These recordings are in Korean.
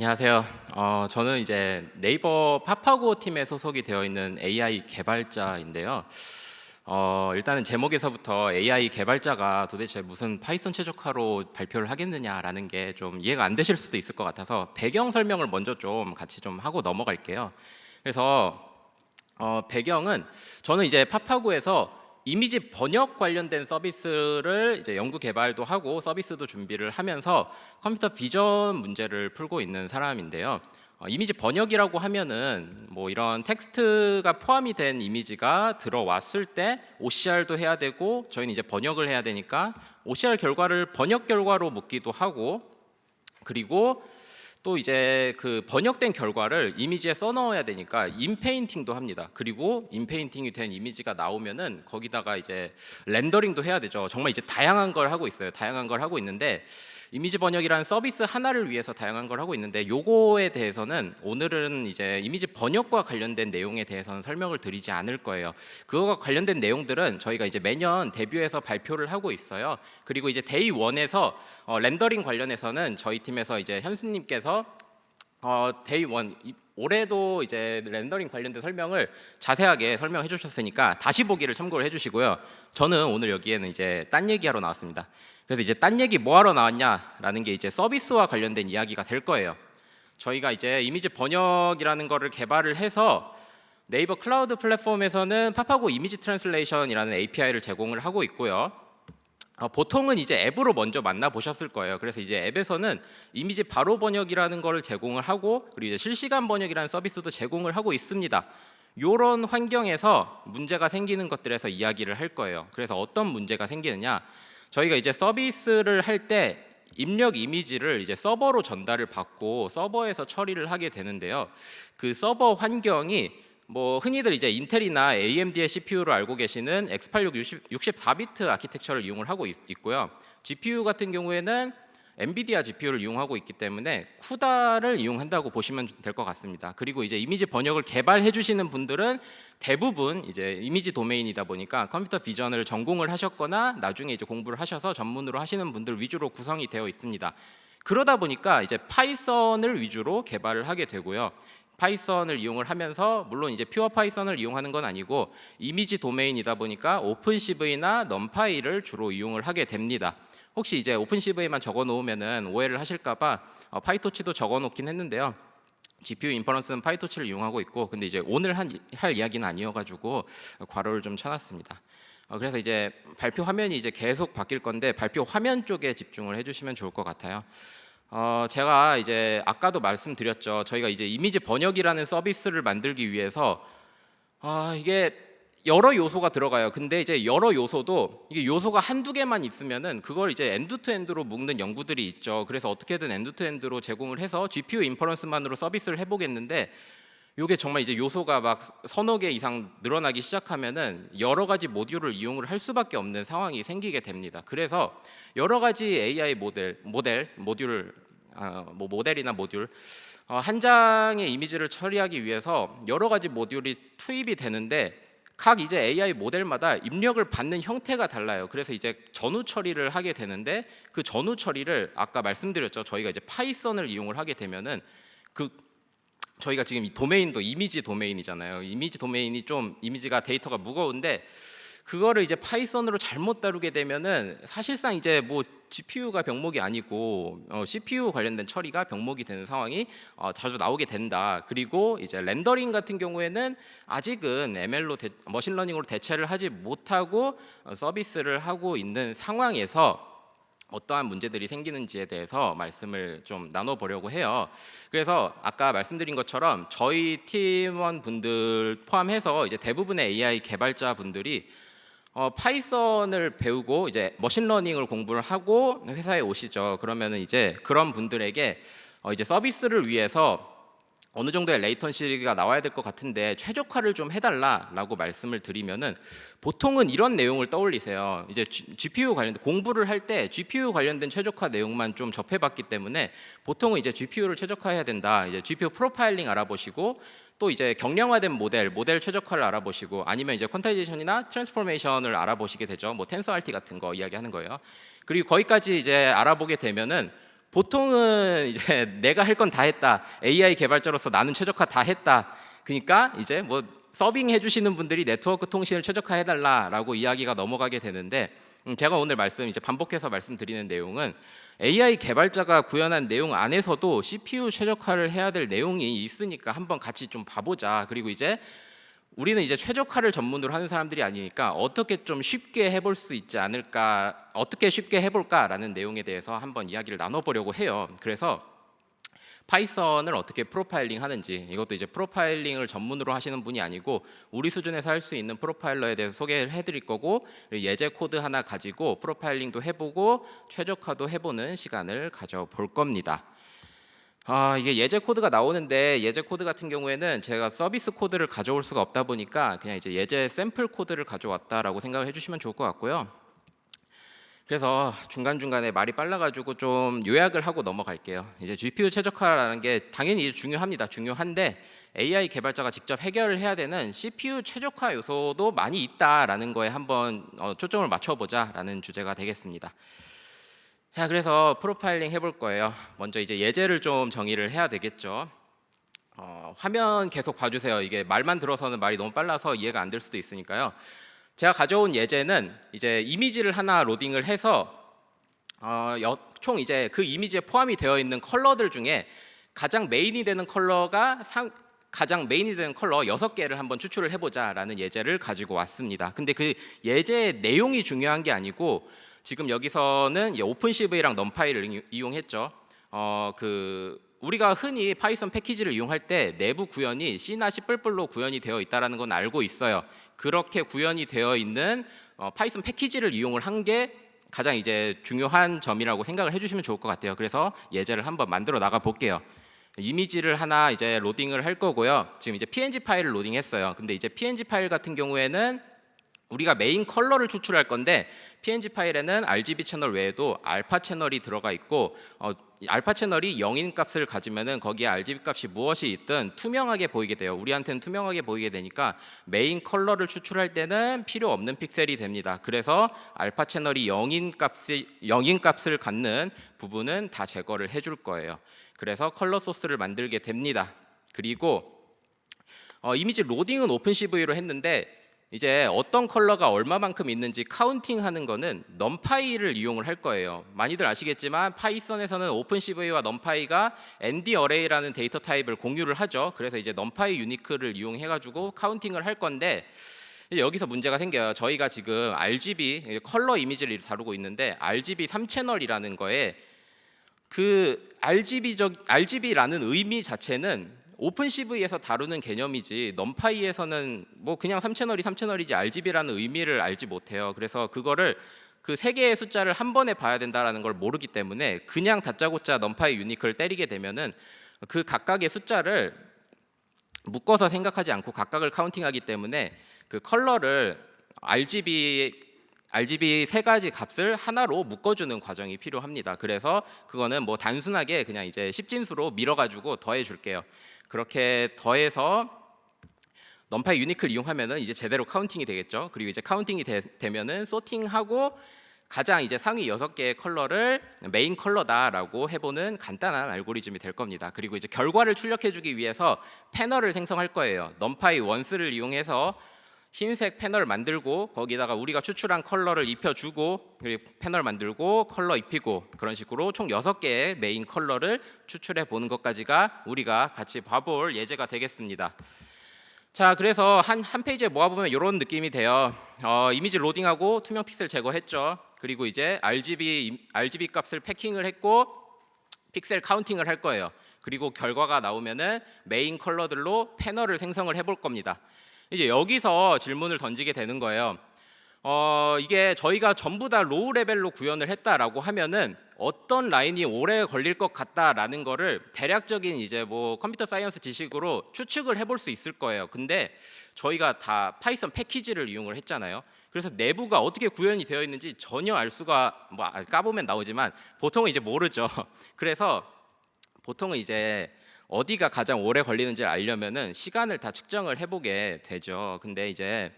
안녕하세요. 저는 이제 네이버 파파고 팀에 소속이 되어 있는 AI 개발자인데요. 일단은 제목에서부터 AI 개발자가 도대체 무슨 파이썬 최적화로 발표를 하겠느냐라는 게 좀 이해가 안 되실 수도 있을 것 같아서 배경 설명을 먼저 좀 같이 좀 하고 넘어갈게요. 그래서 배경은 저는 이제 파파고에서 이미지 번역 관련된 서비스를 이제 연구 개발도 하고 서비스도 준비를 하면서 컴퓨터 비전 문제를 풀고 있는 사람인데요. 이미지 번역이라고 하면은 뭐 이런 텍스트가 포함이 된 이미지가 들어왔을 때 OCR도 해야 되고 저희는 이제 번역을 해야 되니까 OCR 결과를 번역 결과로 묻기도 하고, 그리고 또 이제 그 번역된 결과를 이미지에 써 넣어야 되니까 인페인팅도 합니다. 그리고 인페인팅이 된 이미지가 나오면은 거기다가 이제 렌더링도 해야 되죠. 정말 이제 다양한 걸 하고 있어요. 다양한 걸 하고 있는데 이미지 번역이라는 서비스 하나를 위해서 다양한 걸 하고 있는데, 요거에 대해서는 오늘은 이제 이미지 번역과 관련된 내용에 대해서는 설명을 드리지 않을 거예요. 그거와 관련된 내용들은 저희가 이제 매년 데뷔해서 발표를 하고 있어요. 그리고 이제 데이 1에서 렌더링 관련해서는 저희 팀에서 이제 현수님께서 데이 1 올해도 이제 렌더링 관련된 설명을 자세하게 설명해 주셨으니까 다시 보기를 참고를 해 주시고요. 저는 오늘 여기에는 이제 딴 얘기하러 나왔습니다. 그래서 이제 딴 얘기 뭐 하러 나왔냐라는 게 이제 서비스와 관련된 이야기가 될 거예요. 저희가 이제 이미지 번역이라는 거를 개발을 해서 네이버 클라우드 플랫폼에서는 파파고 이미지 트랜슬레이션이라는 API를 제공을 하고 있고요. 보통은 이제 앱으로 먼저 만나보셨을 거예요. 그래서 이제 앱에서는 이미지 바로 번역이라는 거를 제공을 하고, 그리고 이제 실시간 번역이라는 서비스도 제공을 하고 있습니다. 이런 환경에서 문제가 생기는 것들에서 이야기를 할 거예요. 그래서 어떤 문제가 생기느냐, 저희가 이제 서비스를 할 때 입력 이미지를 이제 서버로 전달을 받고 서버에서 처리를 하게 되는데요. 그 서버 환경이 뭐 흔히들 이제 인텔이나 AMD의 CPU를 알고 계시는 X86 64비트 아키텍처를 이용을 하고 있고요. GPU 같은 경우에는 엔비디아 GPU를 이용하고 있기 때문에 쿠다를 이용한다고 보시면 될 것 같습니다. 그리고 이제 이미지 번역을 개발해 주시는 분들은 대부분 이제 이미지 도메인이다 보니까 컴퓨터 비전을 전공을 하셨거나 나중에 이제 공부를 하셔서 전문으로 하시는 분들 위주로 구성이 되어 있습니다. 그러다 보니까 이제 파이썬을 위주로 개발을 하게 되고요. 파이썬을 이용을 하면서, 물론 이제 퓨어 파이썬을 이용하는 건 아니고 이미지 도메인이다 보니까 오픈CV나 넘파이를 주로 이용을 하게 됩니다. 혹시 이제 오픈CV만 적어 놓으면은 오해를 하실까봐 파이토치도 적어 놓긴 했는데요. GPU 인퍼런스는 파이토치를 이용하고 있고, 근데 이제 오늘 할 이야기는 아니어가지고 괄호를 좀 쳐놨습니다. 그래서 이제 발표 화면이 이제 계속 바뀔 건데 발표 화면 쪽에 집중을 해주시면 좋을 것 같아요. 제가 이제 아까도 말씀드렸죠. 저희가 이제 이미지 번역이라는 서비스를 만들기 위해서 이게 여러 요소가 들어가요. 근데 이제 여러 요소도 이게 요소가 한두 개만 있으면은 그걸 이제 엔드투엔드로 묶는 연구들이 있죠. 그래서 어떻게든 엔드투엔드로 제공을 해서 GPU 인퍼런스만으로 서비스를 해보겠는데, 이게 정말 이제 요소가 막 서너 개 이상 늘어나기 시작하면은 여러 가지 모듈을 이용을 할 수밖에 없는 상황이 생기게 됩니다. 그래서 여러 가지 AI 모듈, 뭐 모델이나 모듈 한 장의 이미지를 처리하기 위해서 여러 가지 모듈이 투입이 되는데, 각 이제 AI 모델마다 입력을 받는 형태가 달라요. 그래서 이제 전후 처리를 하게 되는데, 그 전후 처리를 아까 말씀드렸죠. 저희가 이제 파이썬을 이용을 하게 되면은 저희가 지금 이 도메인도 이미지 도메인이잖아요. 이미지 도메인이 좀 이미지가 데이터가 무거운데 그거를 이제 파이썬으로 잘못 다루게 되면은 사실상 이제 뭐 GPU가 병목이 아니고 CPU 관련된 처리가 병목이 되는 상황이 자주 나오게 된다. 그리고 이제 렌더링 같은 경우에는 아직은 ML로 머신러닝으로 대체를 하지 못하고 서비스를 하고 있는 상황에서 어떠한 문제들이 생기는지에 대해서 말씀을 좀 나눠보려고 해요. 그래서 아까 말씀드린 것처럼 저희 팀원분들 포함해서 이제 대부분의 AI 개발자 분들이 파이썬을 배우고 이제 머신러닝을 공부를 하고 회사에 오시죠. 그러면은 이제 그런 분들에게 이제 서비스를 위해서 어느 정도의 레이턴시가 나와야 될 것 같은데 최적화를 좀 해달라라고 말씀을 드리면은 보통은 이런 내용을 떠올리세요. 이제 GPU 관련된 공부를 할 때 GPU 관련된 최적화 내용만 좀 접해봤기 때문에 보통은 이제 GPU를 최적화해야 된다. 이제 GPU 프로파일링 알아보시고, 또 이제 경량화된 모델 최적화를 알아보시고, 아니면 이제 퀀타이제이션이나 트랜스포메이션을 알아보시게 되죠. 뭐 텐서RT 같은 거 이야기하는 거예요. 그리고 거기까지 이제 알아보게 되면은 보통은 이제 내가 할 건 다 했다. AI 개발자로서 나는 최적화 다 했다. 그러니까 이제 뭐 서빙 해주시는 분들이 네트워크 통신을 최적화해달라라고 이야기가 넘어가게 되는데 제가 오늘 이제 반복해서 말씀드리는 내용은 AI 개발자가 구현한 내용 안에서도 CPU 최적화를 해야 될 내용이 있으니까 한번 같이 좀 봐보자. 그리고 이제 우리는 이제 최적화를 전문으로 하는 사람들이 아니니까 어떻게 좀 쉽게 해볼 수 있지 않을까, 어떻게 쉽게 해볼까라는 내용에 대해서 한번 이야기를 나눠보려고 해요. 그래서 파이썬을 어떻게 프로파일링 하는지, 이것도 이제 프로파일링을 전문으로 하시는 분이 아니고 우리 수준에서 할 수 있는 프로파일러에 대해서 소개를 해드릴 거고, 예제 코드 하나 가지고 프로파일링도 해보고 최적화도 해보는 시간을 가져볼 겁니다. 이게 예제 코드가 나오는데, 예제 코드 같은 경우에는 제가 서비스 코드를 가져올 수가 없다 보니까 그냥 이제 예제 샘플 코드를 가져왔다라고 생각을 해주시면 좋을 것 같고요. 그래서 중간중간에 말이 빨라가지고 좀 요약을 하고 넘어갈게요. 이제 GPU 최적화라는 게 당연히 중요합니다. 중요한데 AI 개발자가 직접 해결을 해야 되는 CPU 최적화 요소도 많이 있다라는 거에 한번 초점을 맞춰보자라는 주제가 되겠습니다. 자, 그래서 프로파일링 해볼 거예요. 먼저 이제 예제를 좀 정의를 해야 되겠죠. 화면 계속 봐주세요. 이게 말만 들어서는 말이 너무 빨라서 이해가 안 될 수도 있으니까요. 제가 가져온 예제는 이제 이미지를 하나 로딩을 해서 총 이제 그 이미지에 포함이 되어 있는 컬러들 중에 가장 메인이 되는 컬러 6개를 한번 추출을 해보자라는 예제를 가지고 왔습니다. 근데 그 예제의 내용이 중요한 게 아니고 지금 여기서는 오픈CV랑 넘파이를 이용했죠. 우리가 흔히 파이썬 패키지를 이용할 때 내부 구현이 C나 C++로 구현이 되어 있다는 건 알고 있어요. 그렇게 구현이 되어 있는 파이썬 패키지를 이용을 한 게 가장 이제 중요한 점이라고 생각을 해주시면 좋을 것 같아요. 그래서 예제를 한번 만들어 나가 볼게요. 이미지를 하나 이제 로딩을 할 거고요. 지금 이제 PNG 파일을 로딩했어요. 근데 이제 PNG 파일 같은 경우에는 우리가 메인 컬러를 추출할 건데 PNG 파일에는 RGB 채널 외에도 알파 채널이 들어가 있고 알파 채널이 0인 값을 가지면은 거기에 RGB 값이 무엇이 있든 투명하게 보이게 돼요. 우리한테는 투명하게 보이게 되니까 메인 컬러를 추출할 때는 필요 없는 픽셀이 됩니다. 그래서 알파 채널이 0인 값을 갖는 부분은 다 제거를 해줄 거예요. 그래서 컬러 소스를 만들게 됩니다. 그리고 이미지 로딩은 오픈CV로 했는데 이제 어떤 컬러가 얼마만큼 있는지 카운팅하는 거는 넘파이를 이용을 할 거예요. 많이들 아시겠지만 파이썬에서는 오픈CV와 넘파이가 ND 어레이라는 데이터 타입을 공유를 하죠. 그래서 이제 넘파이 유니크를 이용해가지고 카운팅을 할 건데 여기서 문제가 생겨요. 저희가 지금 RGB 컬러 이미지를 다루고 있는데 RGB 3채널이라는 거에 그 RGB라는 의미 자체는 오픈CV에서 다루는 개념이지 넘파이에서는 뭐 그냥 3채널이지 RGB라는 의미를 알지 못해요. 그래서 그거를 그 세 개의 숫자를 한 번에 봐야 된다라는 걸 모르기 때문에 그냥 다짜고짜 넘파이 유니크를 때리게 되면은 그 각각의 숫자를 묶어서 생각하지 않고 각각을 카운팅하기 때문에 그 컬러를 RGB 세 가지 값을 하나로 묶어주는 과정이 필요합니다. 그래서 그거는 뭐 단순하게 그냥 이제 10진수로 밀어가지고 더해줄게요. 그렇게 더해서 넘파이 유니크를 이용하면은 이제 제대로 카운팅이 되겠죠. 그리고 이제 카운팅이 되면은 소팅하고 가장 이제 상위 6개의 컬러를 메인 컬러다라고 해보는 간단한 알고리즘이 될 겁니다. 그리고 이제 결과를 출력해주기 위해서 패널을 생성할 거예요. 넘파이 원스를 이용해서 흰색 패널 만들고 거기다가 우리가 추출한 컬러를 입혀주고 그리고 패널 만들고 컬러 입히고 그런 식으로 총 6개의 메인 컬러를 추출해 보는 것까지가 우리가 같이 봐볼 예제가 되겠습니다. 자, 그래서 한 페이지에 모아보면 이런 느낌이 돼요. 이미지 로딩하고 투명 픽셀 제거했죠. 그리고 이제 RGB 값을 패킹을 했고 픽셀 카운팅을 할 거예요. 그리고 결과가 나오면은 메인 컬러들로 패널을 생성을 해볼 겁니다. 이제 여기서 질문을 던지게 되는 거예요. 이게 저희가 전부 다 로우 레벨로 구현을 했다라고 하면은 어떤 라인이 오래 걸릴 것 같다라는 거를 대략적인 이제 뭐 컴퓨터 사이언스 지식으로 추측을 해볼 수 있을 거예요. 근데 저희가 다 파이썬 패키지를 이용을 했잖아요. 그래서 내부가 어떻게 구현이 되어 있는지 전혀 알 수가 뭐 까보면 나오지만 보통은 이제 모르죠. 그래서 보통은 이제 어디가 가장 오래 걸리는지를 알려면은 시간을 다 측정을 해보게 되죠. 근데 이제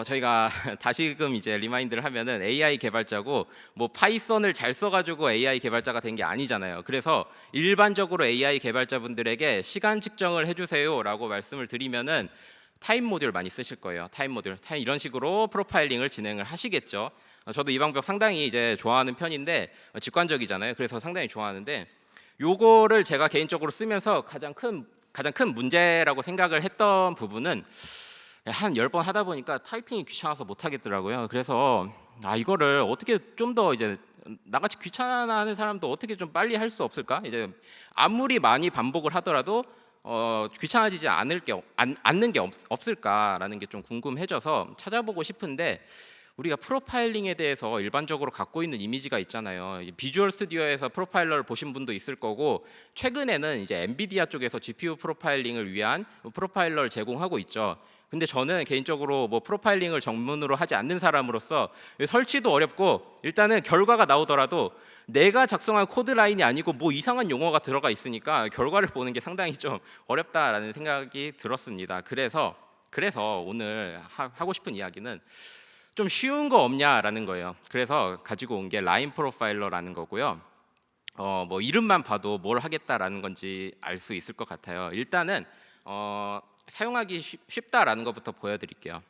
저희가 다시금 이제 리마인드를 하면은 AI 개발자고 뭐 파이썬을 잘 써가지고 AI 개발자가 된 게 아니잖아요. 그래서 일반적으로 AI 개발자분들에게 시간 측정을 해주세요라고 말씀을 드리면은 타임 모듈 많이 쓰실 거예요. 타임 모듈, 이런 식으로 프로파일링을 진행을 하시겠죠. 저도 이 방법 상당히 이제 좋아하는 편인데 직관적이잖아요. 그래서 상당히 좋아하는데 요거를 제가 개인적으로 쓰면서 가장 큰 문제라고 생각을 했던 부분은 한 10번 하다 보니까 타이핑이 귀찮아서 못 하겠더라고요. 그래서 이거를 어떻게 좀 더 이제 나같이 귀찮아하는 사람도 어떻게 좀 빨리 할 수 없을까? 이제 아무리 많이 반복을 하더라도 귀찮아지지 않는 게 없을까라는 게 좀 궁금해져서 찾아보고 싶은데 우리가 프로파일링에 대해서 일반적으로 갖고 있는 이미지가 있잖아요. 비주얼 스튜디오에서 프로파일러를 보신 분도 있을 거고 최근에는 이제 엔비디아 쪽에서 GPU 프로파일링을 위한 프로파일러를 제공하고 있죠. 근데 저는 개인적으로 뭐 프로파일링을 전문으로 하지 않는 사람으로서 설치도 어렵고 일단은 결과가 나오더라도 내가 작성한 코드 라인이 아니고 뭐 이상한 용어가 들어가 있으니까 결과를 보는 게 상당히 좀 어렵다라는 생각이 들었습니다. 그래서 오늘 하고 싶은 이야기는 좀 쉬운 거 없냐라는 거예요. 그래서 가지고 온 게 라인 프로파일러라는 거고요. 뭐 이름만 봐도 뭘 하겠다라는 건지 알 수 있을 것 같아요. 일단은 사용하기 쉽다라는 것부터 보여드릴게요.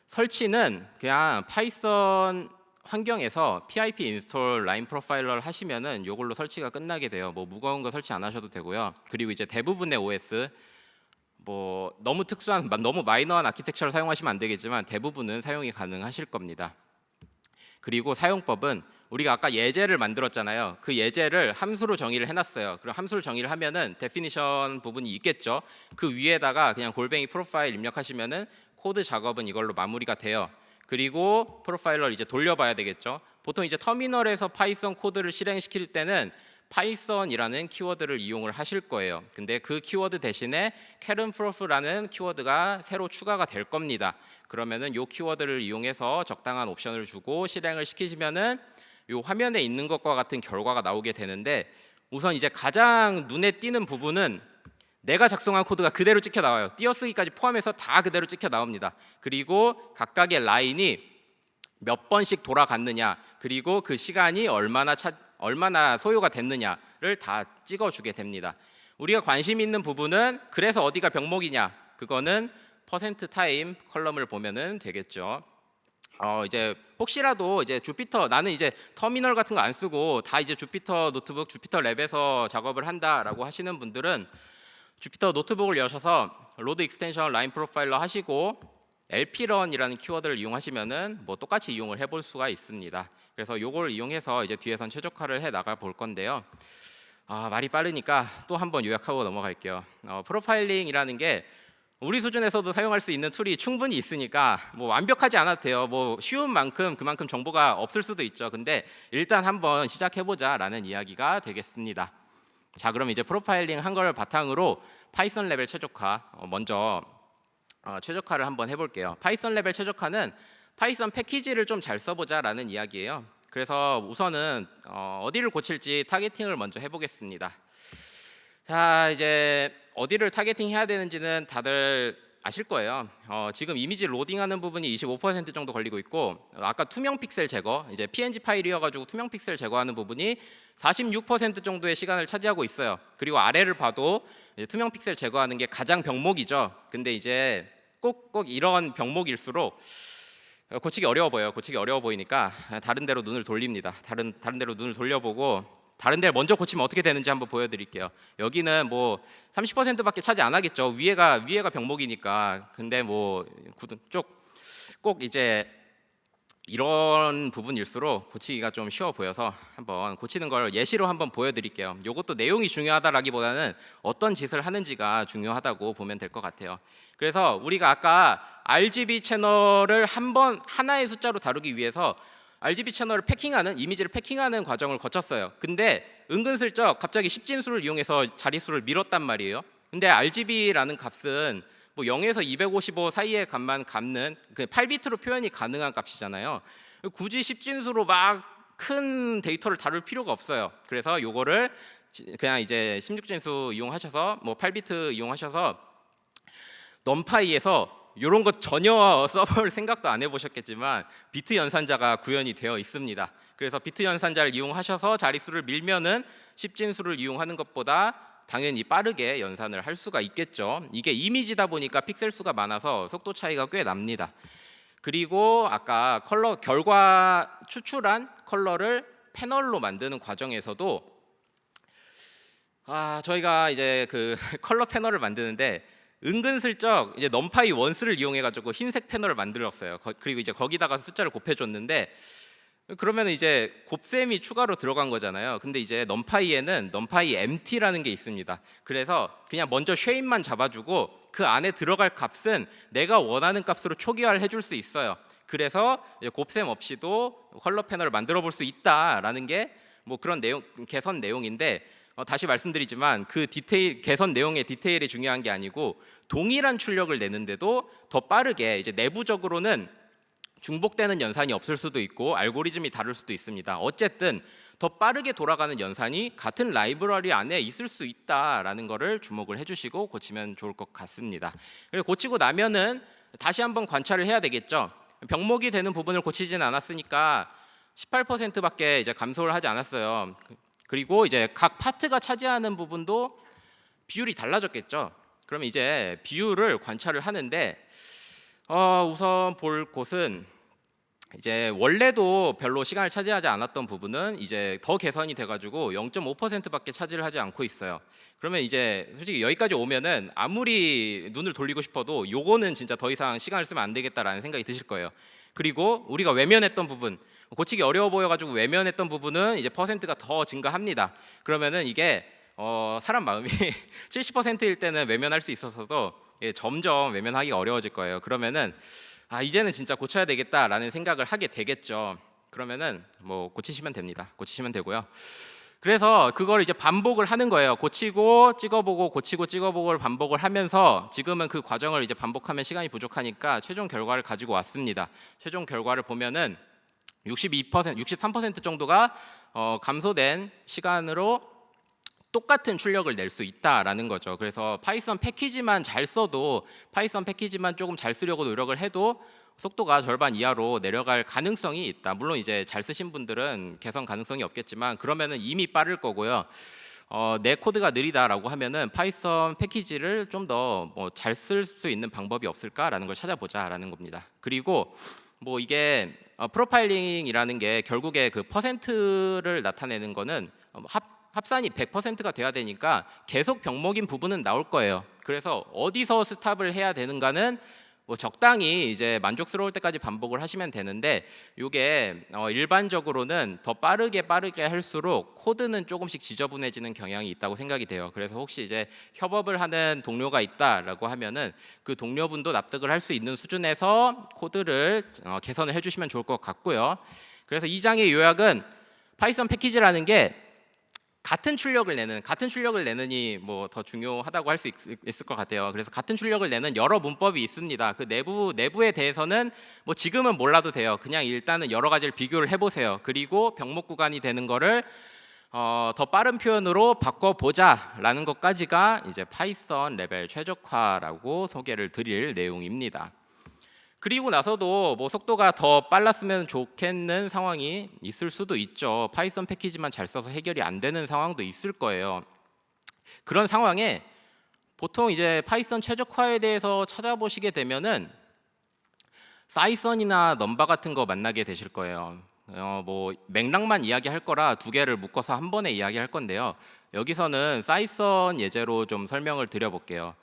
설치는 그냥 파이썬 환경에서 pip 인스톨 라인 프로파일러를 하시면은 이걸로 설치가 끝나게 돼요. 뭐 무거운 거 설치 안 하셔도 되고요. 그리고 이제 대부분의 OS 뭐 너무 특수한 너무 마이너한 아키텍처를 사용하시면 안 되겠지만 대부분은 사용이 가능하실 겁니다. 그리고 사용법은 우리가 아까 예제를 만들었잖아요. 그 예제를 함수로 정의를 해놨어요. 그럼 함수를 정의를 하면은 데피니션 부분이 있겠죠. 그 위에다가 그냥 골뱅이 프로파일 입력하시면은 코드 작업은 이걸로 마무리가 돼요. 그리고 프로파일러를 이제 돌려봐야 되겠죠. 보통 이제 터미널에서 파이썬 코드를 실행시킬 때는 파이썬이라는 키워드를 이용을 하실 거예요. 근데 그 키워드 대신에 캐런 프로프라는 키워드가 새로 추가가 될 겁니다. 그러면은 요 키워드를 이용해서 적당한 옵션을 주고 실행을 시키시면은 요 화면에 있는 것과 같은 결과가 나오게 되는데 우선 이제 가장 눈에 띄는 부분은 내가 작성한 코드가 그대로 찍혀 나와요. 띄어쓰기까지 포함해서 다 그대로 찍혀 나옵니다. 그리고 각각의 라인이 몇 번씩 돌아갔느냐, 그리고 그 시간이 얼마나 소요가 됐느냐를 다 찍어주게 됩니다. 우리가 관심 있는 부분은 그래서 어디가 병목이냐, 그거는 퍼센트 타임 컬럼을 보면은 되겠죠. 이제 혹시라도 이제 주피터 나는 이제 터미널 같은 거 안 쓰고 다 이제 주피터 노트북, 주피터 랩에서 작업을 한다라고 하시는 분들은 주피터 노트북을 여셔서 로드 익스텐션 라인 프로파일러 하시고 lprun이라는 키워드를 이용하시면은 뭐 똑같이 이용을 해볼 수가 있습니다. 그래서 요걸 이용해서 이제 뒤에선 최적화를 해 나가 볼 건데요. 말이 빠르니까 또 한번 요약하고 넘어갈게요. 프로파일링이라는 게 우리 수준에서도 사용할 수 있는 툴이 충분히 있으니까 뭐 완벽하지 않아도 돼요. 뭐 쉬운 만큼 그만큼 정보가 없을 수도 있죠. 근데 일단 한번 시작해보자라는 이야기가 되겠습니다. 자, 그럼 이제 프로파일링 한 걸 바탕으로 파이썬 레벨 최적화 먼저 최적화를 한번 해볼게요. 파이썬 레벨 최적화는 파이썬 패키지를 좀 잘 써보자라는 이야기예요. 그래서 우선은 어디를 고칠지 타겟팅을 먼저 해보겠습니다. 자, 이제 어디를 타겟팅 해야 되는지는 다들 아실 거예요. 지금 이미지 로딩하는 부분이 25% 정도 걸리고 있고 아까 투명 픽셀 제거, 이제 PNG 파일이어가지고 투명 픽셀 제거하는 부분이 46% 정도의 시간을 차지하고 있어요. 그리고 아래를 봐도 이제 투명 픽셀 제거하는 게 가장 병목이죠. 근데 이제 꼭 이런 병목일수록 고치기 어려워 보여요. 고치기 어려워 보이니까 다른 데로 눈을 돌립니다. 다른 데로 눈을 돌려보고 다른 데를 먼저 고치면 어떻게 되는지 한번 보여드릴게요. 여기는 뭐 30%밖에 차지 안 하겠죠. 위에가 병목이니까. 근데 뭐 꼭 이제 이런 부분일수록 고치기가 좀 쉬워 보여서 한번 고치는 걸 예시로 한번 보여드릴게요. 이것도 내용이 중요하다라기보다는 어떤 짓을 하는지가 중요하다고 보면 될 것 같아요. 그래서 우리가 아까 RGB 채널을 하나의 숫자로 다루기 위해서 RGB 채널을 이미지를 패킹하는 과정을 거쳤어요. 근데 은근슬쩍 갑자기 10진수를 이용해서 자릿수를 밀었단 말이에요. 근데 RGB라는 값은 뭐 0에서 255 사이의 값만 갖는 그 8비트로 표현이 가능한 값이잖아요. 굳이 10진수로 막 큰 데이터를 다룰 필요가 없어요. 그래서 요거를 그냥 이제 16진수 이용하셔서 뭐 8비트 이용하셔서 넘파이에서 이런 것 전혀 써볼 생각도 안 해보셨겠지만 비트 연산자가 구현이 되어 있습니다. 그래서 비트 연산자를 이용하셔서 자릿수를 밀면은 십진수를 이용하는 것보다 당연히 빠르게 연산을 할 수가 있겠죠. 이게 이미지다 보니까 픽셀 수가 많아서 속도 차이가 꽤 납니다. 그리고 아까 컬러 결과 추출한 컬러를 패널로 만드는 과정에서도 저희가 이제 그 컬러 패널을 만드는데 은근슬쩍 이제 넘파이 원스를 이용해가지고 흰색 패널을 만들었어요. 그리고 이제 거기다가 숫자를 곱해줬는데 그러면 이제 곱셈이 추가로 들어간 거잖아요. 근데 이제 넘파이에는 넘파이 MT라는 게 있습니다. 그래서 그냥 먼저 쉐입만 잡아주고 그 안에 들어갈 값은 내가 원하는 값으로 초기화를 해줄 수 있어요. 그래서 곱셈 없이도 컬러 패널을 만들어 볼 수 있다라는 게 뭐 그런 내용, 개선 내용인데 다시 말씀드리지만 그 디테일, 개선 내용의 디테일이 중요한 게 아니고 동일한 출력을 내는데도 더 빠르게 이제 내부적으로는 중복되는 연산이 없을 수도 있고 알고리즘이 다를 수도 있습니다. 어쨌든 더 빠르게 돌아가는 연산이 같은 라이브러리 안에 있을 수 있다라는 거를 주목을 해주시고 고치면 좋을 것 같습니다. 그리고 고치고 나면은 다시 한번 관찰을 해야 되겠죠. 병목이 되는 부분을 고치지는 않았으니까 18%밖에 이제 감소를 하지 않았어요. 그리고 이제 각 파트가 차지하는 부분도 비율이 달라졌겠죠. 그러면 이제 비율을 관찰을 하는데 우선 볼 곳은 이제 원래도 별로 시간을 차지하지 않았던 부분은 이제 더 개선이 돼가지고 0.5%밖에 차지를 하지 않고 있어요. 그러면 이제 솔직히 여기까지 오면은 아무리 눈을 돌리고 싶어도 요거는 진짜 더 이상 시간을 쓰면 안 되겠다라는 생각이 드실 거예요. 그리고 우리가 외면했던 부분, 고치기 어려워 보여가지고 외면했던 부분은 이제 퍼센트가 더 증가합니다. 그러면은 이게 사람 마음이 70%일 때는 외면할 수 있어서도 점점 외면하기가 어려워질 거예요. 그러면은 이제는 진짜 고쳐야 되겠다라는 생각을 하게 되겠죠. 그러면은 뭐 고치시면 됩니다. 고치시면 되고요. 그래서 그걸 이제 반복을 하는 거예요. 고치고 찍어보고 고치고 찍어보고를 반복을 하면서 지금은 그 과정을 이제 반복하면 시간이 부족하니까 최종 결과를 가지고 왔습니다. 최종 결과를 보면은 62%, 63% 정도가 감소된 시간으로 똑같은 출력을 낼 수 있다라는 거죠. 그래서 파이썬 패키지만 잘 써도 파이썬 패키지만 조금 잘 쓰려고 노력을 해도 속도가 절반 이하로 내려갈 가능성이 있다. 물론 이제 잘 쓰신 분들은 개선 가능성이 없겠지만 그러면은 이미 빠를 거고요. 내 코드가 느리다라고 하면은 파이썬 패키지를 좀 더 뭐 잘 쓸 수 있는 방법이 없을까라는 걸 찾아보자라는 겁니다. 그리고 뭐 이게 프로파일링이라는 게 결국에 그 퍼센트를 나타내는 거는 합산이 100%가 돼야 되니까 계속 병목인 부분은 나올 거예요. 그래서 어디서 스탑을 해야 되는가는 뭐 적당히 이제 만족스러울 때까지 반복을 하시면 되는데 이게 일반적으로는 더 빠르게 할수록 코드는 조금씩 지저분해지는 경향이 있다고 생각이 돼요. 그래서 혹시 이제 협업을 하는 동료가 있다라고 하면은 그 동료분도 납득을 할 수 있는 수준에서 코드를 개선을 해주시면 좋을 것 같고요. 그래서 이 장의 요약은 파이썬 패키지라는 게 같은 출력을 내는이 뭐 더 중요하다고 할 수 있을 것 같아요. 그래서 같은 출력을 내는 여러 문법이 있습니다. 그 내부에 대해서는 뭐 지금은 몰라도 돼요. 그냥 일단은 여러 가지를 비교를 해보세요. 그리고 병목 구간이 되는 거를 더 빠른 표현으로 바꿔보자라는 것까지가 이제 파이썬 레벨 최적화라고 소개를 드릴 내용입니다. 그리고 나서도 뭐 속도가 더 빨랐으면 좋겠는 상황이 있을 수도 있죠. 파이썬 패키지만 잘 써서 해결이 안 되는 상황도 있을 거예요. 그런 상황에 보통 이제 파이썬 최적화에 대해서 찾아보시게 되면은 사이썬이나 넘바 같은 거 만나게 되실 거예요. 뭐 맥락만 이야기할 거라 두 개를 묶어서 한 번에 이야기할 건데요. 여기서는 사이썬 예제로 좀 설명을 드려볼게요.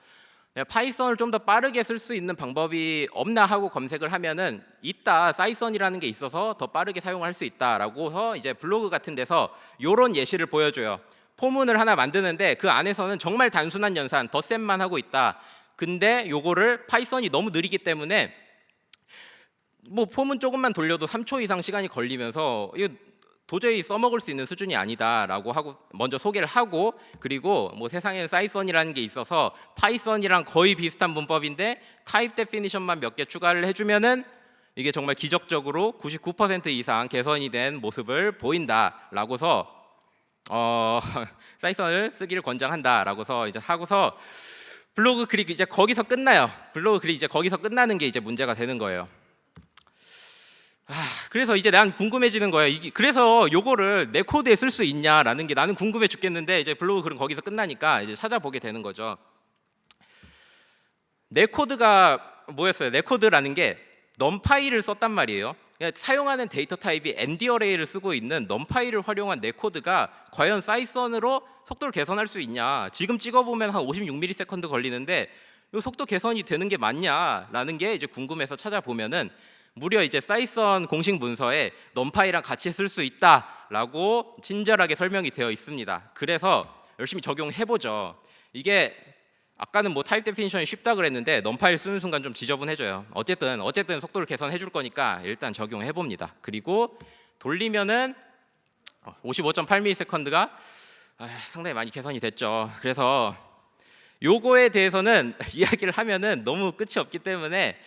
파이썬을 좀 더 빠르게 쓸 수 있는 방법이 없나 하고 검색을 하면은 있다, 사이썬이라는 게 있어서 더 빠르게 사용할 수 있다라고서 이제 블로그 같은 데서 이런 예시를 보여줘요. 포문을 하나 만드는데 그 안에서는 정말 단순한 연산, 덧셈만 하고 있다. 근데 요거를 파이썬이 너무 느리기 때문에 뭐 포문 조금만 돌려도 3초 이상 시간이 걸리면서 이거 도저히 써먹을 수 있는 수준이 아니다라고 하고 먼저 소개를 하고, 그리고 뭐 세상에는 사이썬이라는 게 있어서 파이썬이랑 거의 비슷한 문법인데 타입 데피니션만 몇 개 추가를 해주면은 이게 정말 기적적으로 99% 이상 개선이 된 모습을 보인다라고서 사이썬을 쓰기를 권장한다라고서 이제 하고서 블로그 글이 이제 거기서 끝나요. 블로그 글이 이제 거기서 끝나는 게 이제 문제가 되는 거예요. 그래서 이제 난 궁금해지는 거예요. 그래서 요거를 내 코드에 쓸 수 있냐라는 게 나는 궁금해 죽겠는데, 이제 블로그 글은 거기서 끝나니까 이제 찾아보게 되는 거죠. 내 코드가 뭐였어요? 내 코드라는 게 넘파이를 썼단 말이에요. 그러니까 사용하는 데이터 타입이 ND 어레이를 쓰고 있는 넘파이를 활용한 내 코드가 과연 사이선으로 속도를 개선할 수 있냐? 지금 찍어보면 한 56ms 걸리는데 이 속도 개선이 되는 게 맞냐라는 게 이제 궁금해서 찾아보면은 무려 이제 사이선 공식 문서에 넘파이랑 같이 쓸 수 있다라고 친절하게 설명이 되어 있습니다. 그래서 열심히 적용해보죠. 이게 아까는 뭐 타입 데피니션이 쉽다 그랬는데 넘파이를 쓰는 순간 좀 지저분해져요. 어쨌든 속도를 개선해 줄 거니까 일단 적용해 봅니다. 그리고 돌리면은 55.8ms가 상당히 많이 개선이 됐죠. 그래서 요거에 대해서는 이야기를 하면은 너무 끝이 없기 때문에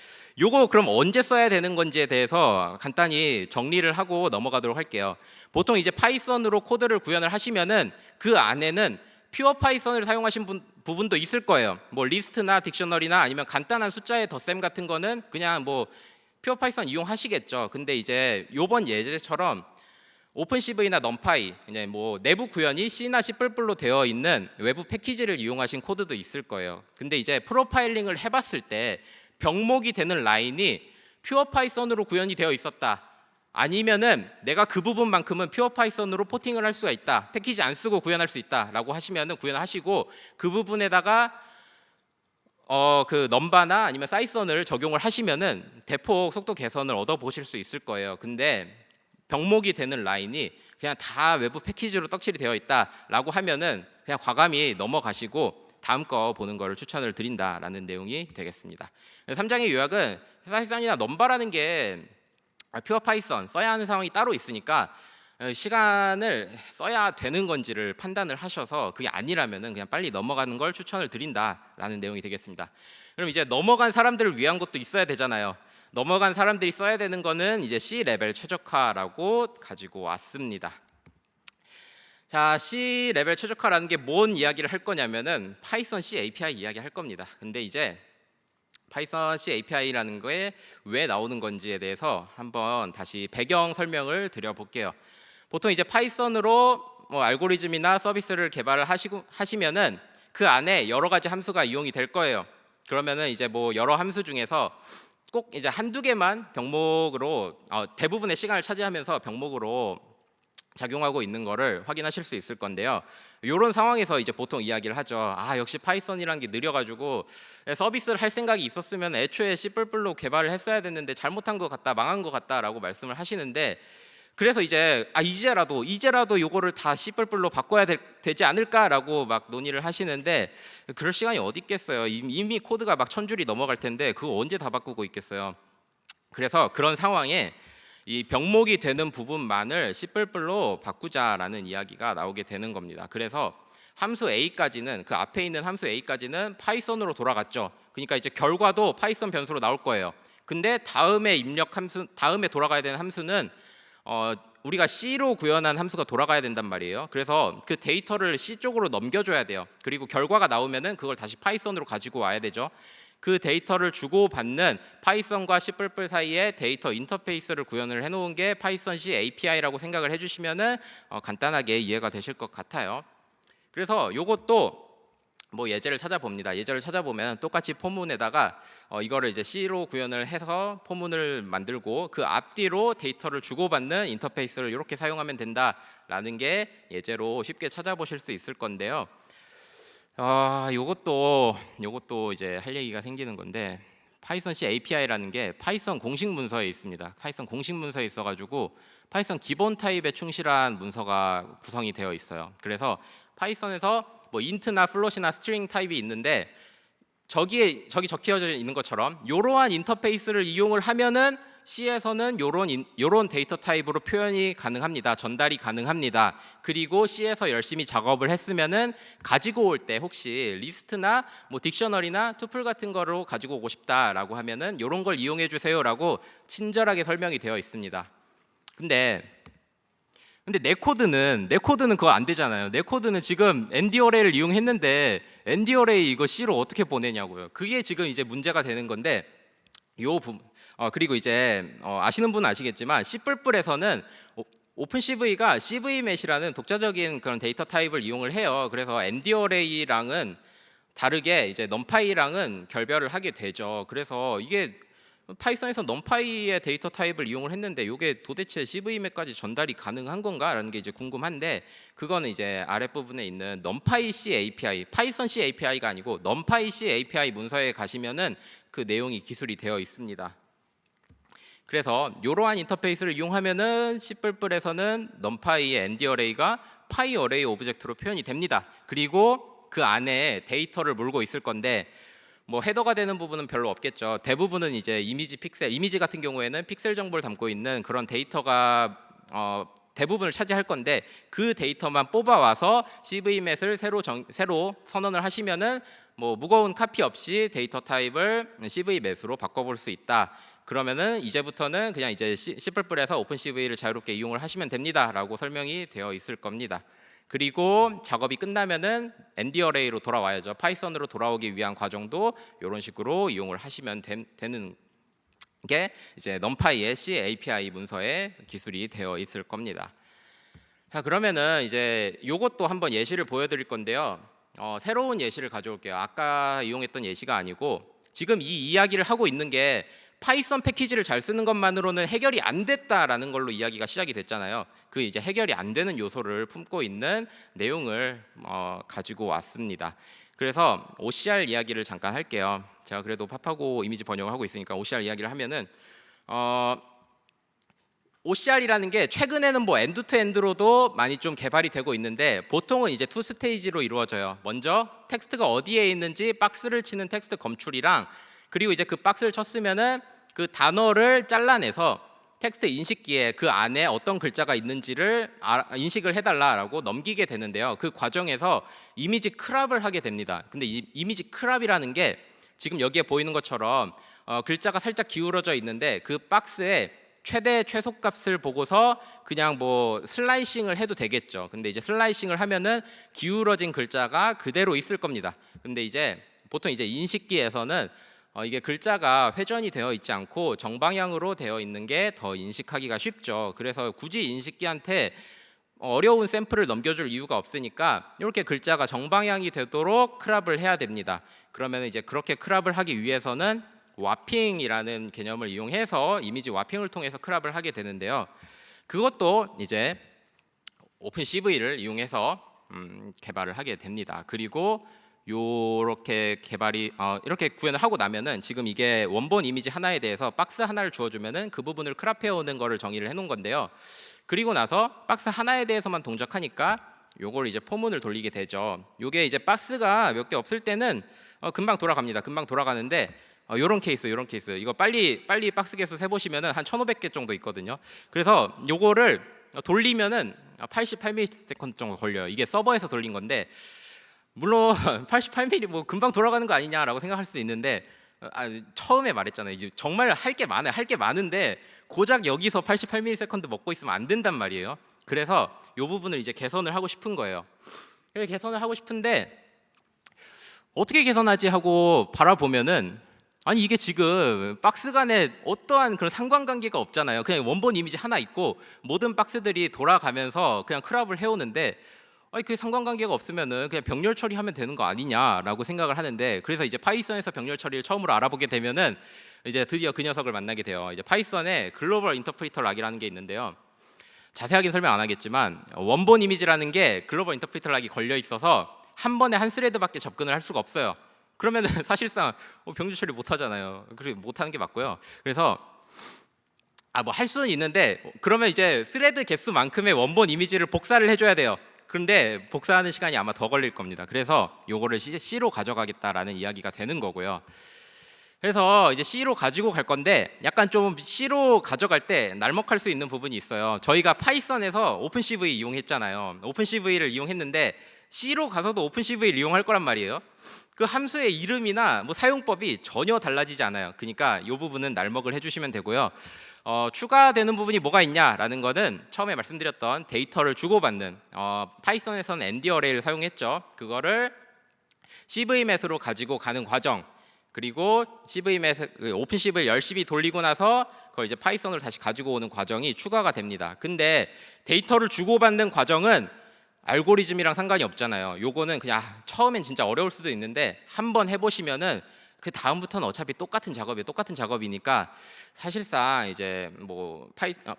요거 그럼 언제 써야 되는 건지에 대해서 간단히 정리를 하고 넘어가도록 할게요. 보통 이제 파이썬으로 코드를 구현을 하시면은 그 안에는 퓨어 파이썬을 사용하신 부분도 있을 거예요. 뭐 리스트나 딕셔너리나 아니면 간단한 숫자의 덧셈 같은 거는 그냥 뭐 퓨어 파이썬 이용하시겠죠. 근데 이제 요번 예제처럼 오픈CV나 넘파이, 이제 뭐 내부 구현이 C나 C++로 되어 있는 외부 패키지를 이용하신 코드도 있을 거예요. 근데 이제 프로파일링을 해봤을 때 병목이 되는 라인이 퓨어 파이썬으로 구현이 되어 있었다. 아니면은 내가 그 부분만큼은 퓨어 파이썬으로 포팅을 할 수가 있다. 패키지 안 쓰고 구현할 수 있다라고 하시면은 구현하시고 그 부분에다가 그 넘바나 아니면 사이선을 적용을 하시면은 대폭 속도 개선을 얻어 보실 수 있을 거예요. 근데 병목이 되는 라인이 그냥 다 외부 패키지로 떡칠이 되어 있다라고 하면은 그냥 과감히 넘어가시고 다음 거 보는 거를 추천을 드린다라는 내용이 되겠습니다. 3장의 요약은 사이선이나 넘바라는 게 퓨어 파이썬 써야 하는 상황이 따로 있으니까 시간을 써야 되는 건지를 판단을 하셔서 그게 아니라면은 그냥 빨리 넘어가는 걸 추천을 드린다라는 내용이 되겠습니다. 그럼 이제 넘어간 사람들을 위한 것도 있어야 되잖아요. 넘어간 사람들이 써야 되는 거는 이제 C 레벨 최적화라고 가지고 왔습니다. 자, C 레벨 최적화라는 게 뭔 이야기를 할 거냐면은 파이썬 C API 이야기 할 겁니다. 근데 이제 파이썬 C API라는 거에 왜 나오는 건지에 대해서 한번 다시 배경 설명을 드려볼게요. 보통 이제 파이썬으로 뭐 알고리즘이나 서비스를 개발을 하시면은 그 안에 여러 가지 함수가 이용이 될 거예요. 그러면은 이제 뭐 여러 함수 중에서 꼭 이제 한두 개만 병목으로 대부분의 시간을 차지하면서 병목으로 작용하고 있는 거를 확인하실 수 있을 건데요. 이런 상황에서 이제 보통 이야기를 하죠. 역시 파이썬이라는 게 느려가지고 서비스를 할 생각이 있었으면 애초에 C++로 개발을 했어야 됐는데 잘못한 것 같다, 망한 것 같다라고 말씀을 하시는데, 그래서 이제 이제라도 요거를 다 C++로 바꿔야 되지 않을까라고 막 논의를 하시는데 그럴 시간이 어디 있겠어요. 이미 코드가 막 1000줄이 넘어갈 텐데 그거 언제 다 바꾸고 있겠어요. 그래서 그런 상황에 이 병목이 되는 부분만을 C++로 바꾸자라는 이야기가 나오게 되는 겁니다. 그래서 함수 A까지는, 그 앞에 있는 함수 A까지는 파이썬으로 돌아갔죠. 그러니까 이제 결과도 파이썬 변수로 나올 거예요. 근데 다음에 돌아가야 되는 함수는 우리가 C로 구현한 함수가 돌아가야 된단 말이에요. 그래서 그 데이터를 C 쪽으로 넘겨줘야 돼요. 그리고 결과가 나오면은 그걸 다시 파이썬으로 가지고 와야 되죠. 그 데이터를 주고받는 파이썬과 C++ 사이에 데이터 인터페이스를 구현을 해놓은 게 파이썬 C API라고 생각을 해주시면은 간단하게 이해가 되실 것 같아요. 그래서 이것도 뭐 예제를 찾아봅니다. 예제를 찾아보면 똑같이 포문에다가 이거를 이제 C로 구현을 해서 포문을 만들고 그 앞뒤로 데이터를 주고받는 인터페이스를 이렇게 사용하면 된다라는 게 예제로 쉽게 찾아보실 수 있을 건데요. 요것도 이제 할 얘기가 생기는 건데, 파이썬 C API라는 게 파이썬 공식 문서에 있습니다. 파이썬 공식 문서에 있어가지고 파이썬 기본 타입에 충실한 문서가 구성이 되어 있어요. 그래서 파이썬에서 뭐 인트나 플롯이나 스트링 타입이 있는데 저기 적혀져 있는 것처럼 이러한 인터페이스를 이용을 하면은 C에서는 요런 데이터 타입으로 표현이 가능합니다. 전달이 가능합니다. 그리고 C에서 열심히 작업을 했으면은 가지고 올 때 혹시 리스트나 뭐 딕셔너리나 투플 같은 거로 가지고 오고 싶다라고 하면은 요런 걸 이용해 주세요라고 친절하게 설명이 되어 있습니다. 근데 근데 내 코드는 그거 안 되잖아요. 내 코드는 지금 ND 어레이를 이용했는데 ND 어레이 이거 C로 어떻게 보내냐고요. 그게 지금 이제 문제가 되는 건데 그리고 이제 아시는 분은 아시겠지만 C++에서는 오픈 CV가 CV 맷이라는 독자적인 그런 데이터 타입을 이용을 해요. 그래서 ND 어레이랑은 다르게 이제 넘파이랑은 결별을 하게 되죠. 그래서 이게 파이썬에서 넘파이의 데이터 타입을 이용을 했는데 이게 도대체 CV맵까지 전달이 가능한 건가라는 게 이제 궁금한데, 그거는 이제 아랫부분에 있는 넘파이 C API, 파이썬 C API가 아니고 넘파이 C API 문서에 가시면은 그 내용이 기술이 되어 있습니다. 그래서 이러한 인터페이스를 이용하면은 C++에서는 넘파이의 ND 어레이가 파이 어레이 오브젝트로 표현이 됩니다. 그리고 그 안에 데이터를 몰고 있을 건데 뭐 헤더가 되는 부분은 별로 없겠죠. 대부분은 이제 이미지 같은 경우에는 픽셀 정보를 담고 있는 그런 데이터가 대부분을 차지할 건데, 그 데이터만 뽑아와서 CV맷을 새로 선언을 하시면은 뭐 무거운 카피 없이 데이터 타입을 CV맷으로 바꿔볼 수 있다. 그러면은 이제부터는 그냥 이제 C++에서 오픈CV를 자유롭게 이용을 하시면 됩니다라고 설명이 되어 있을 겁니다. 그리고 작업이 끝나면은 ND 어레이로 돌아와야죠. 파이썬으로 돌아오기 위한 과정도 이런 식으로 이용을 하시면 되는 게 이제 넘파이의 C API 문서에 기술이 되어 있을 겁니다. 자, 그러면은 이제 이것도 한번 예시를 보여드릴 건데요. 새로운 예시를 가져올게요. 아까 이용했던 예시가 아니고 지금 이 이야기를 하고 있는 게 파이썬 패키지를 잘 쓰는 것만으로는 해결이 안 됐다라는 걸로 이야기가 시작이 됐잖아요. 그 이제 해결이 안 되는 요소를 품고 있는 내용을 가지고 왔습니다. 그래서 OCR 이야기를 잠깐 할게요. 제가 그래도 파파고 이미지 번역을 하고 있으니까 OCR 이야기를 하면은 OCR이라는 게 최근에는 뭐 엔드 투 엔드로도 많이 좀 개발이 되고 있는데 보통은 이제 투 스테이지로 이루어져요. 먼저 텍스트가 어디에 있는지 박스를 치는 텍스트 검출이랑, 그리고 이제 그 박스를 쳤으면은 그 단어를 잘라내서 텍스트 인식기에 그 안에 어떤 글자가 있는지를 인식을 해달라라고 넘기게 되는데요. 그 과정에서 이미지 크랍을 하게 됩니다. 근데 이 이미지 크랍이라는 게 지금 여기에 보이는 것처럼 글자가 살짝 기울어져 있는데 그 박스에 최대 최소값을 보고서 그냥 뭐 슬라이싱을 해도 되겠죠. 근데 이제 슬라이싱을 하면은 기울어진 글자가 그대로 있을 겁니다. 근데 이제 보통 이제 인식기에서는 이게 글자가 회전이 되어 있지 않고 정방향으로 되어 있는 게 더 인식하기가 쉽죠. 그래서 굳이 인식기한테 어려운 샘플을 넘겨줄 이유가 없으니까 이렇게 글자가 정방향이 되도록 크랍을 해야 됩니다. 그러면 이제 그렇게 크랍을 하기 위해서는 와핑이라는 개념을 이용해서 이미지 와핑을 통해서 크랍을 하게 되는데요. 그것도 이제 오픈CV를 이용해서 개발을 하게 됩니다. 그리고 요렇게 개발이 이렇게 구현을 하고 나면은 지금 이게 원본 이미지 하나에 대해서 박스 하나를 주어주면은 그 부분을 크랍해 오는 거를 정의를 해놓은 건데요. 그리고 나서 박스 하나에 대해서만 동작하니까 요걸 이제 포문을 돌리게 되죠. 요게 이제 박스가 몇 개 없을 때는 금방 돌아갑니다. 금방 돌아가는데 요런 케이스 이거 빨리 박스 개수 세 보시면은 한 1,500개 정도 있거든요. 그래서 요거를 돌리면은 88ms 정도 걸려요. 이게 서버에서 돌린 건데 물론 88mm 뭐 금방 돌아가는 거 아니냐라고 생각할 수 있는데 처음에 말했잖아요. 이제 정말 할 게 많은데 고작 여기서 88ms 먹고 있으면 안 된단 말이에요. 그래서 이 부분을 이제 개선을 하고 싶은 거예요. 그래서 개선을 하고 싶은데 어떻게 개선하지 하고 바라보면은 아니 이게 지금 박스 간에 어떠한 그런 상관관계가 없잖아요. 그냥 원본 이미지 하나 있고 모든 박스들이 돌아가면서 그냥 크랍을 해오는데 아니 그 상관관계가 없으면은 그냥 병렬 처리하면 되는 거 아니냐라고 생각을 하는데, 그래서 이제 파이썬에서 병렬 처리를 처음으로 알아보게 되면은 이제 드디어 그 녀석을 만나게 돼요. 이제 파이썬에 글로벌 인터프리터 락이라는 게 있는데요. 자세하게는 설명 안 하겠지만 원본 이미지라는 게 글로벌 인터프리터 락이 걸려 있어서 한 번에 한 스레드밖에 접근을 할 수가 없어요. 그러면은 사실상 병렬 처리 못 하잖아요. 그리고 못 하는 게 맞고요. 그래서 뭐 할 수는 있는데 그러면 이제 스레드 개수만큼의 원본 이미지를 복사를 해줘야 돼요. 그런데 복사하는 시간이 아마 더 걸릴 겁니다. 그래서 요거를 C로 가져가겠다라는 이야기가 되는 거고요. 그래서 이제 C로 가지고 갈 건데 약간 좀 C로 가져갈 때 날먹할 수 있는 부분이 있어요. 저희가 파이썬에서 오픈CV 이용했잖아요. 오픈CV를 이용했는데 C로 가서도 오픈CV를 이용할 거란 말이에요. 그 함수의 이름이나 뭐 사용법이 전혀 달라지지 않아요. 그러니까 이 부분은 날먹을 해주시면 되고요. 추가되는 부분이 뭐가 있냐라는 거는 처음에 말씀드렸던 데이터를 주고받는 파이썬에서는 ND 어레이를 사용했죠. 그거를 CV맷으로 가지고 가는 과정, 그리고 CV맷 오픈CV를 열심히 돌리고 나서 그걸 이제 파이썬으로 다시 가지고 오는 과정이 추가가 됩니다. 근데 데이터를 주고받는 과정은 알고리즘이랑 상관이 없잖아요. 요거는 그냥 처음엔 진짜 어려울 수도 있는데 한번 해보시면은 그 다음부터는 어차피 똑같은 작업이니까 사실상 이제 뭐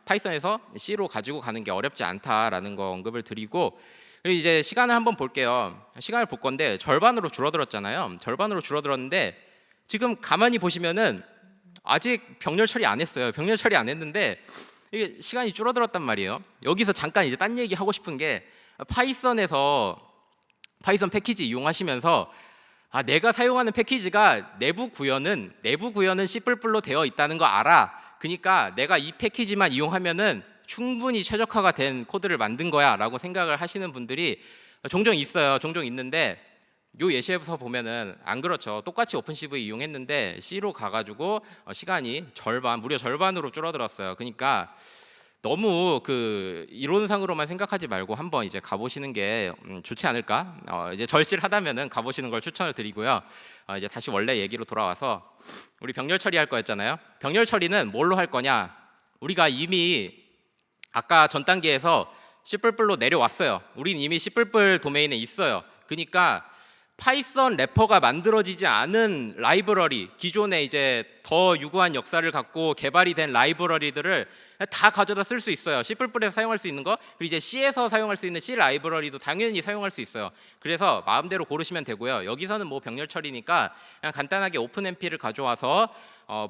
파이썬에서 C로 가지고 가는 게 어렵지 않다라는 거 언급을 드리고, 그리고 이제 시간을 한번 볼게요. 시간을 볼 건데 절반으로 줄어들었잖아요. 절반으로 줄어들었는데 지금 가만히 보시면은 아직 병렬 처리 안 했어요. 병렬 처리 안 했는데 이게 시간이 줄어들었단 말이에요. 여기서 잠깐 이제 딴 얘기 하고 싶은 게, 파이썬에서 파이썬 패키지 이용하시면서 내가 사용하는 패키지가 내부 구현은 C++로 되어 있다는 거 알아. 그러니까 내가 이 패키지만 이용하면은 충분히 최적화가 된 코드를 만든 거야라고 생각을 하시는 분들이 종종 있어요. 종종 있는데 요 예시에서 보면은 안 그렇죠. 똑같이 오픈CV 이용했는데 C로 가가지고 시간이 무려 절반으로 줄어들었어요. 그러니까 너무 그 이론상으로만 생각하지 말고 한번 이제 가보시는 게 좋지 않을까. 이제 절실하다면은 가보시는 걸 추천을 드리고요. 이제 다시 원래 얘기로 돌아와서 우리 병렬 처리할 거였잖아요. 병렬 처리는 뭘로 할 거냐? 우리가 이미 아까 전 단계에서 C++로 내려왔어요. 우린 이미 C++ 도메인에 있어요. 그러니까 파이썬 래퍼가 만들어지지 않은 라이브러리, 기존에 이제 더 유구한 역사를 갖고 개발이 된 라이브러리들을 다 가져다 쓸 수 있어요. C++에서 사용할 수 있는 거, 그리고 이제 C에서 사용할 수 있는 C 라이브러리도 당연히 사용할 수 있어요. 그래서 마음대로 고르시면 되고요. 여기서는 뭐 병렬 처리니까 그냥 간단하게 오픈MP를 가져와서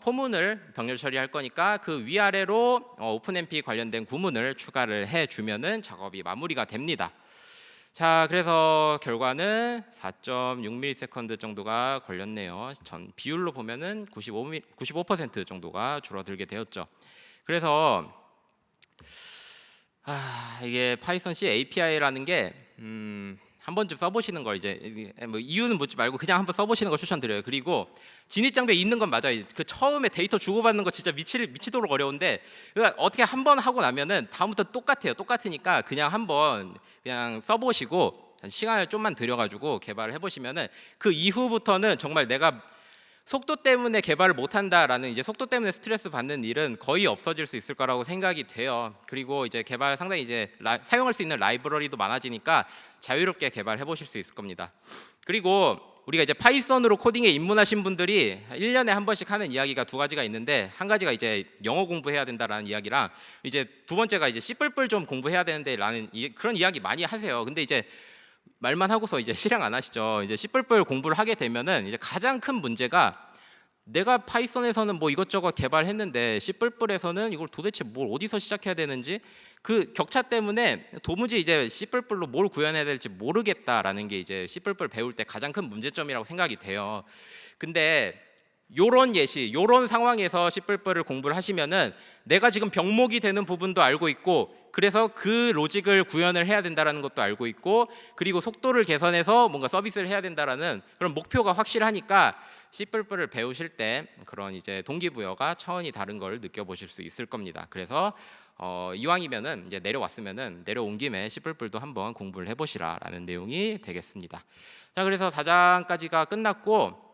포문을 병렬 처리할 거니까 그 위아래로 오픈MP 관련된 구문을 추가를 해주면은 작업이 마무리가 됩니다. 자, 그래서 결과는 4.6ms 정도가 걸렸네요. 전 비율로 보면은 95% 정도가 줄어들게 되었죠. 그래서 이게 파이썬 C API라는 게 한 번쯤 써보시는 걸 이제 뭐 이유는 묻지 말고 그냥 한번 써보시는 걸 추천드려요. 그리고 진입장벽에 있는 건 맞아요. 그 처음에 데이터 주고받는 거 진짜 미치도록 어려운데, 그러니까 어떻게 한 번 하고 나면은 다음부터 똑같아요. 똑같으니까 그냥 한번 그냥 써보시고 시간을 좀만 들여가지고 개발을 해보시면은 그 이후부터는 정말 내가 속도 때문에 개발을 못한다라는, 이제 속도 때문에 스트레스 받는 일은 거의 없어질 수 있을 거라고 생각이 돼요. 그리고 이제 개발 상당히 이제 사용할 수 있는 라이브러리도 많아지니까 자유롭게 개발해 보실 수 있을 겁니다. 그리고 우리가 이제 파이썬으로 코딩에 입문하신 분들이 1년에 한 번씩 하는 이야기가 두 가지가 있는데, 한 가지가 이제 영어 공부해야 된다라는 이야기랑, 이제 두 번째가 이제 C++ 좀 공부해야 되는데라는 그런 이야기 많이 하세요. 근데 이제 말만 하고서 이제 실행 안 하시죠. 이제 C++ 공부를 하게 되면은 이제 가장 큰 문제가, 내가 파이썬에서는 뭐 이것저것 개발했는데 C++에서는 이걸 도대체 뭘 어디서 시작해야 되는지, 그 격차 때문에 도무지 이제 C++로 뭘 구현해야 될지 모르겠다라는 게 이제 C++ 배울 때 가장 큰 문제점이라고 생각이 돼요. 근데 요런 상황에서 C++를 공부를 하시면은 내가 지금 병목이 되는 부분도 알고 있고, 그래서 그 로직을 구현을 해야 된다라는 것도 알고 있고, 그리고 속도를 개선해서 뭔가 서비스를 해야 된다라는 그런 목표가 확실하니까 C++를 배우실 때 그런 이제 동기부여가 차원이 다른 걸 느껴보실 수 있을 겁니다. 그래서 이왕이면은 이제 내려왔으면은 내려온 김에 C++도 한번 공부를 해보시라라는 내용이 되겠습니다. 자, 그래서 4장까지가 끝났고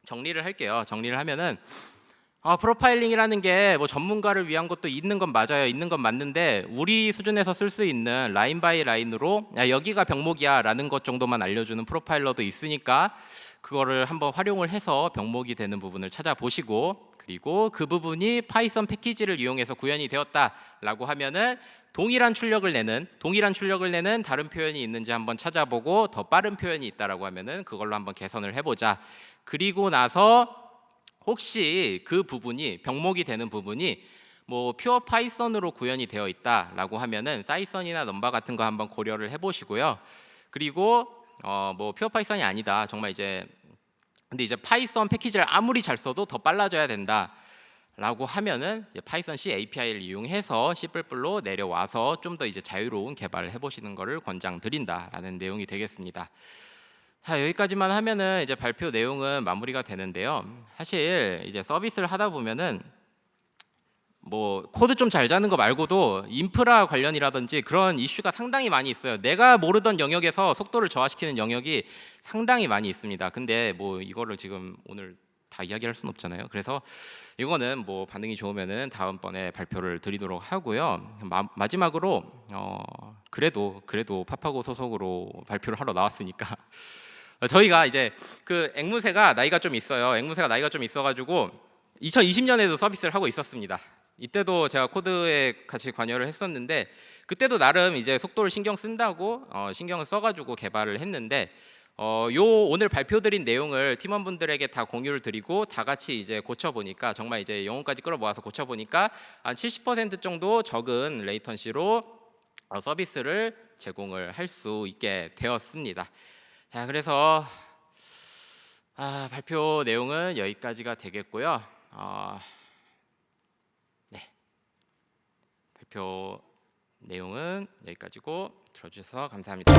정리를 할게요. 정리를 하면은 프로파일링이라는 게 뭐 전문가를 위한 것도 있는 건 맞아요. 있는 건 맞는데 우리 수준에서 쓸 수 있는 라인 바이 라인으로 여기가 병목이야라는 것 정도만 알려주는 프로파일러도 있으니까 그거를 한번 활용을 해서 병목이 되는 부분을 찾아보시고, 그리고 그 부분이 파이썬 패키지를 이용해서 구현이 되었다라고 하면은 동일한 출력을 내는 다른 표현이 있는지 한번 찾아보고, 더 빠른 표현이 있다라고 하면은 그걸로 한번 개선을 해보자. 그리고 나서 혹시 그 부분이 병목이 되는 부분이 뭐 퓨어 파이썬으로 구현이 되어 있다라고 하면은 사이썬이나 넘바 같은 거 한번 고려를 해보시고요. 그리고 뭐 퓨어 파이썬이 아니다, 정말 이제 근데 이제 파이썬 패키지를 아무리 잘 써도 더 빨라져야 된다라고 하면은 파이썬 C API를 이용해서 C++로 내려와서 좀 더 이제 자유로운 개발을 해보시는 것을 권장드린다라는 내용이 되겠습니다. 자, 여기까지만 하면은 이제 발표 내용은 마무리가 되는데요. 사실 이제 서비스를 하다 보면은 뭐 코드 좀 잘 짜는 거 말고도 인프라 관련이라든지 그런 이슈가 상당히 많이 있어요. 내가 모르던 영역에서 속도를 저하시키는 영역이 상당히 많이 있습니다. 근데 뭐 이거를 지금 오늘 다 이야기할 수는 없잖아요. 그래서 이거는 뭐 반응이 좋으면은 다음번에 발표를 드리도록 하고요. 마지막으로 그래도 파파고 소속으로 발표를 하러 나왔으니까 저희가 이제 그 앵무새가 나이가 좀 있어요. 앵무새가 나이가 좀 있어가지고 2020년에도 서비스를 하고 있었습니다. 이때도 제가 코드에 같이 관여를 했었는데 그때도 나름 이제 속도를 신경 쓴다고 신경을 써가지고 개발을 했는데 요 오늘 발표드린 내용을 팀원분들에게 다 공유를 드리고 다 같이 이제 고쳐보니까 정말 이제 영혼까지 끌어모아서 고쳐보니까 한 70% 정도 적은 레이턴시로 서비스를 제공을 할 수 있게 되었습니다. 자, 그래서 발표 내용은 여기까지가 되겠고요. 네, 발표 내용은 여기까지고 들어주셔서 감사합니다.